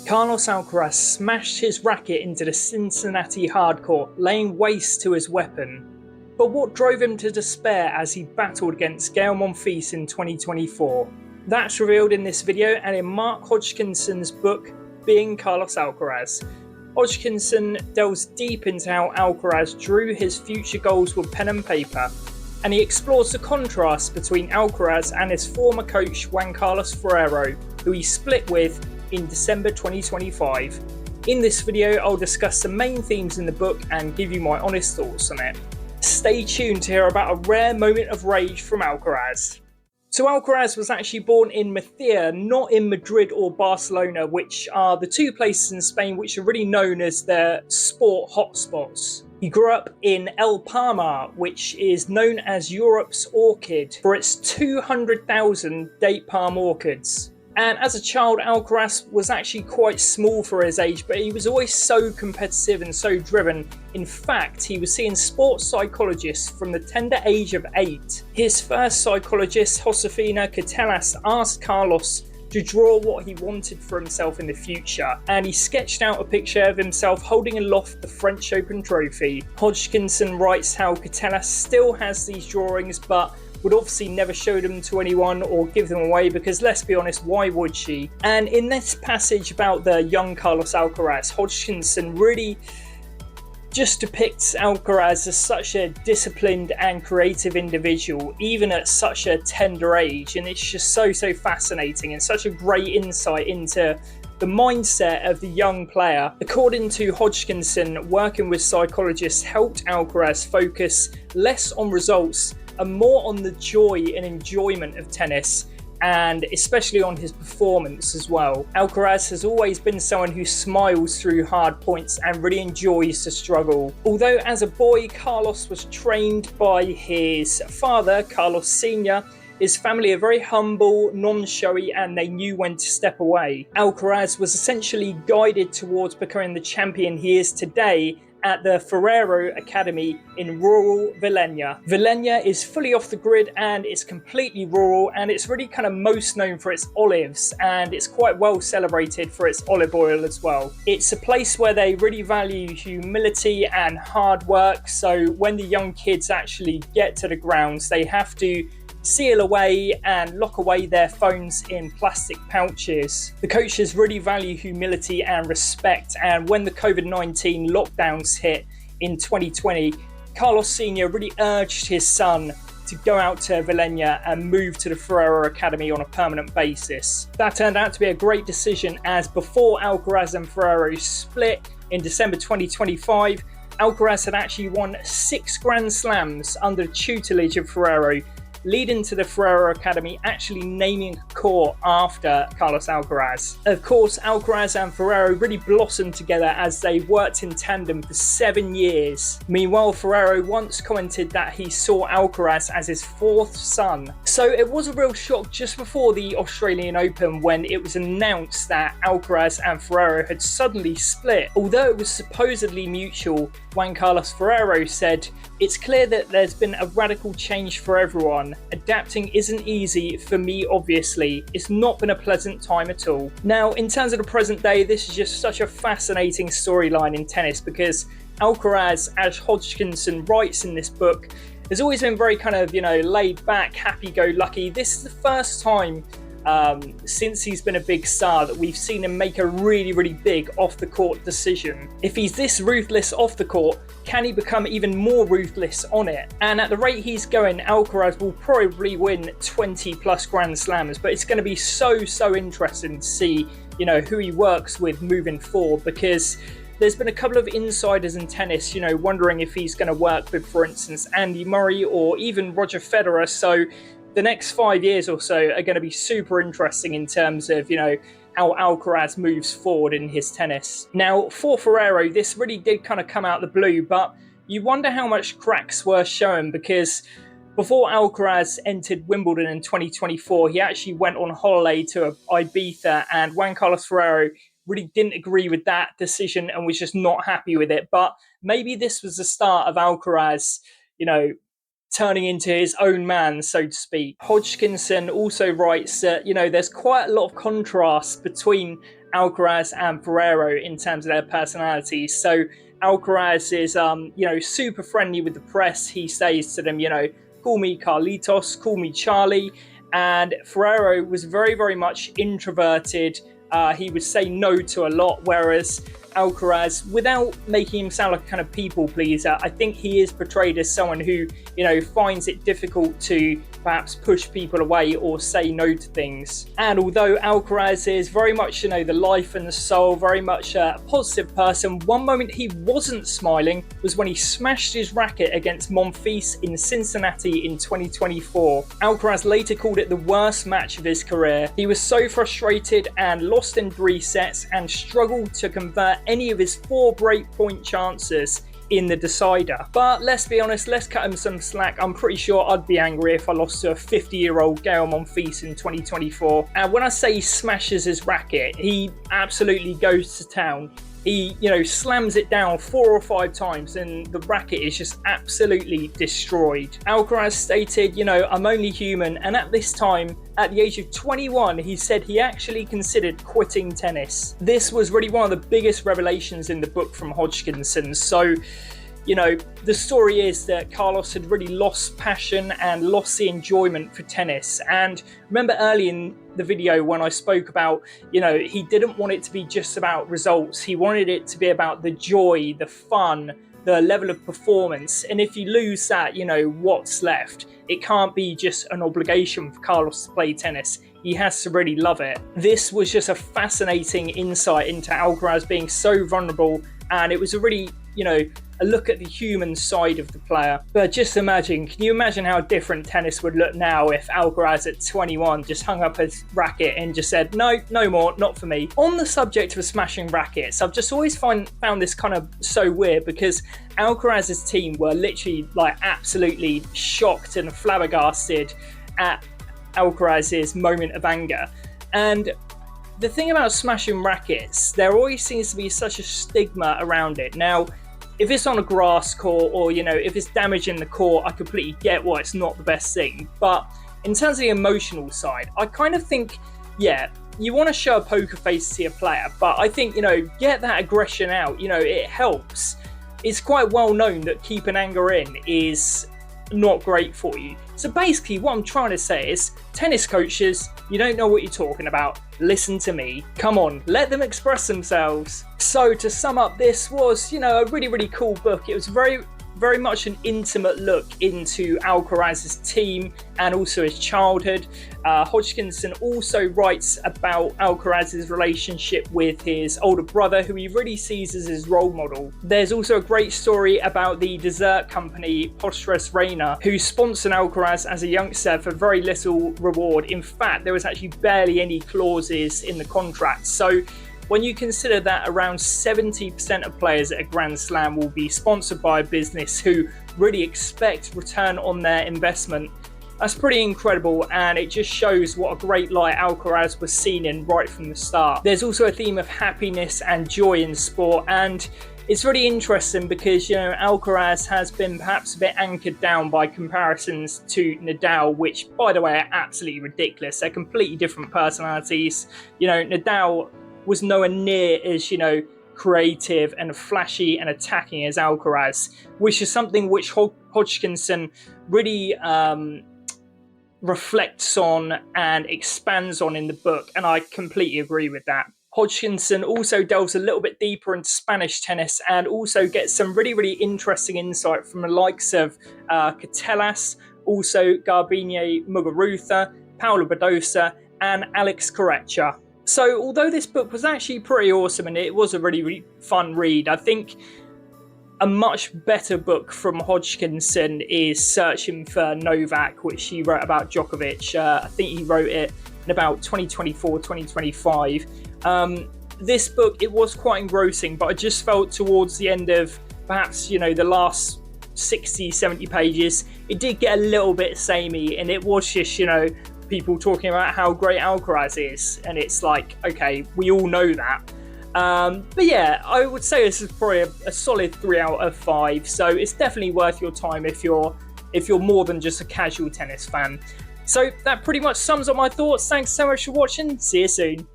Carlos Alaraz smashed his racket into the Cincinnati hardcourt, laying waste to his weapon. But what drove him to despair as he battled against Gael Monfils in 2024? That's revealed in this video and in Mark Hodgkinson's book, Being Carlos Alaraz. Hodgkinson delves deep into how Alcaraz drew his future goals with pen and paper, and he explores the contrast between Alcaraz and his former coach Juan Carlos Ferrero, who he split with in December 2025. In this video, I'll discuss the main themes in the book and give you my honest thoughts on it. Stay tuned to hear about a rare moment of rage from Alcaraz. So Alcaraz was actually born in Murcia, not in Madrid or Barcelona, which are the two places in Spain which are really known as their sport hotspots. He grew up in El Palmar, which is known as Europe's orchid for its 200,000 date palm orchids. And as a child, Alcaraz was actually quite small for his age, but he was always so competitive and so driven. In fact, he was seeing sports psychologists from the tender age of 8. His first psychologist, Josefina Catellas, asked Carlos to draw what he wanted for himself in the future, and he sketched out a picture of himself holding aloft the French Open trophy. Hodgkinson writes how Catellas still has these drawings, but would obviously never show them to anyone or give them away because, let's be honest, why would she? And in this passage about the young Carlos Alaraz, Hodgkinson really just depicts Alcaraz as such a disciplined and creative individual, even at such a tender age, and it's just so fascinating and such a great insight into the mindset of the young player. According to Hodgkinson, working with psychologists helped Alcaraz focus less on results and more on the joy and enjoyment of tennis, and especially on his performance as well. Alcaraz has always been someone who smiles through hard points and really enjoys the struggle. Although as a boy, Carlos was trained by his father, Carlos Sr., his family are very humble, non-showy, and they knew when to step away. Alcaraz was essentially guided towards becoming the champion he is today at the Ferrero Academy in rural Villena. Villena is fully off the grid and it's completely rural, and it's really kind of most known for its olives, and it's quite well celebrated for its olive oil as well. It's a place where they really value humility and hard work, so when the young kids actually get to the grounds, they have to seal away and lock away their phones in plastic pouches. The coaches really value humility and respect, and when the COVID-19 lockdowns hit in 2020, Carlos Sr. really urged his son to go out to Villena and move to the Ferrero Academy on a permanent basis. That turned out to be a great decision, as before Alcaraz and Ferrero split in December 2025, Alcaraz had actually won 6 Grand Slams under the tutelage of Ferrero, leading to the Ferrero Academy actually naming a court after Carlos Alcaraz. Of course, Alcaraz and Ferrero really blossomed together as they worked in tandem for 7 years. Meanwhile, Ferrero once commented that he saw Alcaraz as his 4th son. So it was a real shock just before the Australian Open when it was announced that Alcaraz and Ferrero had suddenly split. Although it was supposedly mutual, Juan Carlos Ferrero said, "It's clear that there's been a radical change for everyone. Adapting isn't easy for me, obviously. It's not been a pleasant time at all." Now, in terms of the present day, this is just such a fascinating storyline in tennis because Alcaraz, as Hodgkinson writes in this book, has always been very kind of, laid back, happy-go-lucky. This is the first time since he's been a big star that we've seen him make a really big off-the-court decision. If he's this ruthless off the court, can he become even more ruthless on it? And at the rate he's going, Alcaraz will probably win 20 plus Grand Slams, but it's going to be so interesting to see, who he works with moving forward, because there's been a couple of insiders in tennis, wondering if he's going to work with, for instance, Andy Murray or even Roger Federer. So the next 5 years or so are going to be super interesting in terms of, how Alcaraz moves forward in his tennis. Now, for Ferrero, this really did kind of come out of the blue, but you wonder how much cracks were shown, because before Alcaraz entered Wimbledon in 2024, he actually went on holiday to Ibiza, and Juan Carlos Ferrero really didn't agree with that decision and was just not happy with it. But maybe this was the start of Alcaraz, turning into his own man, so to speak. Hodgkinson also writes that, there's quite a lot of contrast between Alcaraz and Ferrero in terms of their personalities. So Alcaraz is, super friendly with the press. He says to them, call me Carlitos, call me Charlie. And Ferrero was very, very much introverted. He would say no to a lot, whereas Alcaraz, without making him sound like a kind of people pleaser, I think he is portrayed as someone who, finds it difficult to perhaps push people away or say no to things. And although Alcaraz is very much, the life and the soul, very much a positive person, one moment he wasn't smiling was when he smashed his racket against Monfils in Cincinnati in 2024. Alcaraz later called it the worst match of his career. He was so frustrated and lost in 3 sets and struggled to convert any of his 4 breakpoint chances in the decider. But let's be honest, let's cut him some slack. I'm pretty sure I'd be angry if I lost to a 50-year-old Gael Monfils in 2024. And when I say he smashes his racket, he absolutely goes to town. He, slams it down 4 or 5 times and the racket is just absolutely destroyed. Alcaraz stated, I'm only human, and at this time, at the age of 21, he said he actually considered quitting tennis. This was really one of the biggest revelations in the book from Hodgkinson. So, the story is that Carlos had really lost passion and lost the enjoyment for tennis. And remember early in the video when I spoke about, he didn't want it to be just about results. He wanted it to be about the joy, the fun, the level of performance. And if you lose that, what's left? It can't be just an obligation for Carlos to play tennis. He has to really love it. This was just a fascinating insight into Alcaraz being so vulnerable, and it was a really, a look at the human side of the player. But just imagine, can you imagine how different tennis would look now if Alcaraz at 21 just hung up his racket and just said, no more, not for me. On the subject of smashing rackets, I've just always found this kind of so weird, because Alcaraz's team were literally absolutely shocked and flabbergasted at Alcaraz's moment of anger. And the thing about smashing rackets, there always seems to be such a stigma around it. Now, if it's on a grass court or, if it's damaging the court, I completely get why it's not the best thing. But in terms of the emotional side, I kind of think, you want to show a poker face to your player, but I think, get that aggression out, it helps. It's quite well known that keeping anger in is not great for you. So basically what I'm trying to say is, tennis coaches, you don't know what you're talking about. Listen to me. Come on, let them express themselves. So to sum up, this was, a really, really cool book. It was very, very much an intimate look into Alcaraz's team and also his childhood. Hodgkinson also writes about Alcaraz's relationship with his older brother, who he really sees as his role model. There's also a great story about the dessert company Postres Reina, who sponsored Alcaraz as a youngster for very little reward. In fact, there was actually barely any clauses in the contract. So when you consider that around 70% of players at a Grand Slam will be sponsored by a business who really expect return on their investment, that's pretty incredible, and it just shows what a great light Alcaraz was seen in right from the start. There's also a theme of happiness and joy in sport, and it's really interesting because, Alcaraz has been perhaps a bit anchored down by comparisons to Nadal, which, by the way, are absolutely ridiculous. They're completely different personalities. Nadal was nowhere near as, creative and flashy and attacking as Alcaraz, which is something which Hodgkinson really reflects on and expands on in the book, and I completely agree with that. Hodgkinson also delves a little bit deeper into Spanish tennis and also gets some really, really interesting insight from the likes of Catellas, also Garbine Muguruza, Paula Badosa, and Alex Corretja. So although this book was actually pretty awesome and it was a really, really fun read, I think a much better book from Hodgkinson is Searching for Novak, which he wrote about Djokovic. I think he wrote it in about 2024, 2025. This book, it was quite engrossing, but I just felt towards the end of perhaps, the last 60, 70 pages, it did get a little bit samey, and it was just, people talking about how great Alcaraz is, and it's like, okay, we all know that. But yeah, I would say this is probably a solid 3 out of 5, so it's definitely worth your time if you're more than just a casual tennis fan. So that pretty much sums up my thoughts. Thanks so much for watching. See you soon.